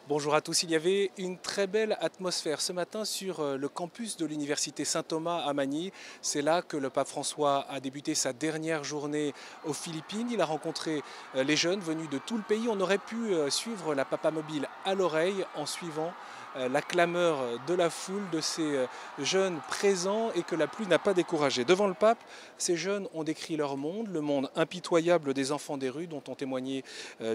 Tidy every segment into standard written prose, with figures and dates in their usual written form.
Bonjour à tous, il y avait une très belle atmosphère ce matin sur le campus de l'université Saint-Thomas à Manille. C'est là que le pape François a débuté sa dernière journée aux Philippines. Il a rencontré les jeunes venus de tout le pays. On aurait pu suivre la papamobile à l'oreille en suivant la clameur de la foule de ces jeunes présents et que la pluie n'a pas découragé. Devant le pape, ces jeunes ont décrit leur monde, le monde impitoyable des enfants des rues dont ont témoigné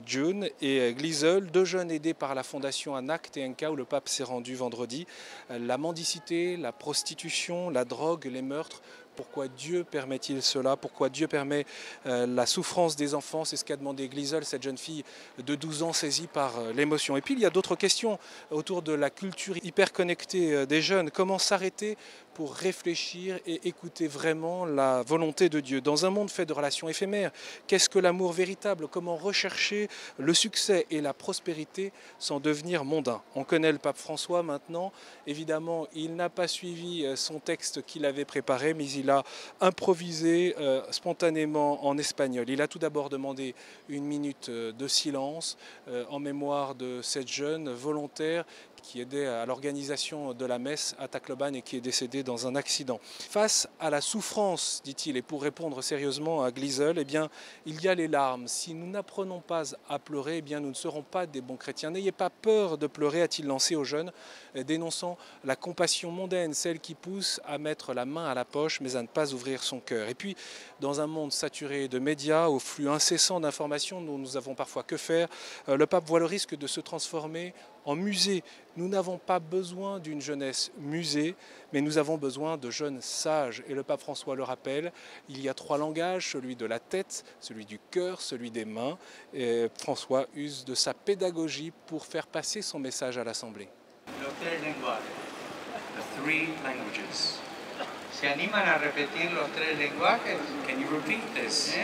June et Glisel, deux jeunes aidés par la fondation Anact et Enka où le pape s'est rendu vendredi. La mendicité, la prostitution, la drogue, les meurtres. Pourquoi Dieu permet-il cela? Pourquoi Dieu permet la souffrance des enfants? C'est ce qu'a demandé Glisel, cette jeune fille de 12 ans saisie par l'émotion. Et puis il y a d'autres questions autour de la culture hyper connectée des jeunes. Comment s'arrêter pour réfléchir et écouter vraiment la volonté de Dieu? Dans un monde fait de relations éphémères, qu'est-ce que l'amour véritable? Comment rechercher le succès et la prospérité sans devenir mondain? On connaît le pape François maintenant. Évidemment, il n'a pas suivi son texte qu'il avait préparé, mais il a improvisé spontanément en espagnol. Il a tout d'abord demandé une minute de silence en mémoire de cette jeune volontaire qui aidait à l'organisation de la messe à Tacloban et qui est décédée dans un accident. Face à la souffrance, dit-il, et pour répondre sérieusement à Glisel, eh bien, il y a les larmes. Si nous n'apprenons pas à pleurer, eh bien, nous ne serons pas des bons chrétiens. N'ayez pas peur de pleurer, a-t-il lancé aux jeunes, dénonçant la compassion mondaine, celle qui pousse à mettre la main à la poche, mais à ne pas ouvrir son cœur. Et puis, dans un monde saturé de médias, au flux incessant d'informations dont nous avons parfois que faire, le pape voit le risque de se transformer en musée. Nous n'avons pas besoin d'une jeunesse musée, mais nous avons besoin de jeunes sages. Et le pape François le rappelle, il y a trois langages, celui de la tête, celui du cœur, celui des mains. Et François use de sa pédagogie pour faire passer son message à l'Assemblée. Los tres lenguajes, the three languages. ¿Se animan a repetir los tres lenguajes? Can you repeat this?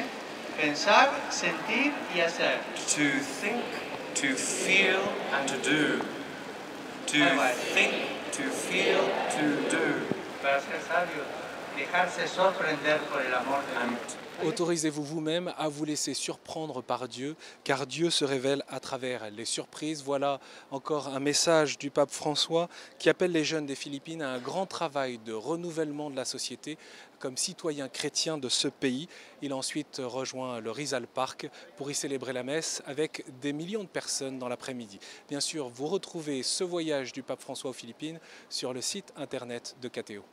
Pensar, sentir y hacer. To think, to feel, and to do. To think, to feel, to do. Para ser sabios, dejarse sorprender por el amor de Dios. Autorisez-vous vous-même à vous laisser surprendre par Dieu, car Dieu se révèle à travers les surprises. Voilà encore un message du pape François qui appelle les jeunes des Philippines à un grand travail de renouvellement de la société comme citoyens chrétiens de ce pays. Il a ensuite rejoint le Rizal Park pour y célébrer la messe avec des millions de personnes dans l'après-midi. Bien sûr, vous retrouvez ce voyage du pape François aux Philippines sur le site internet de KTO.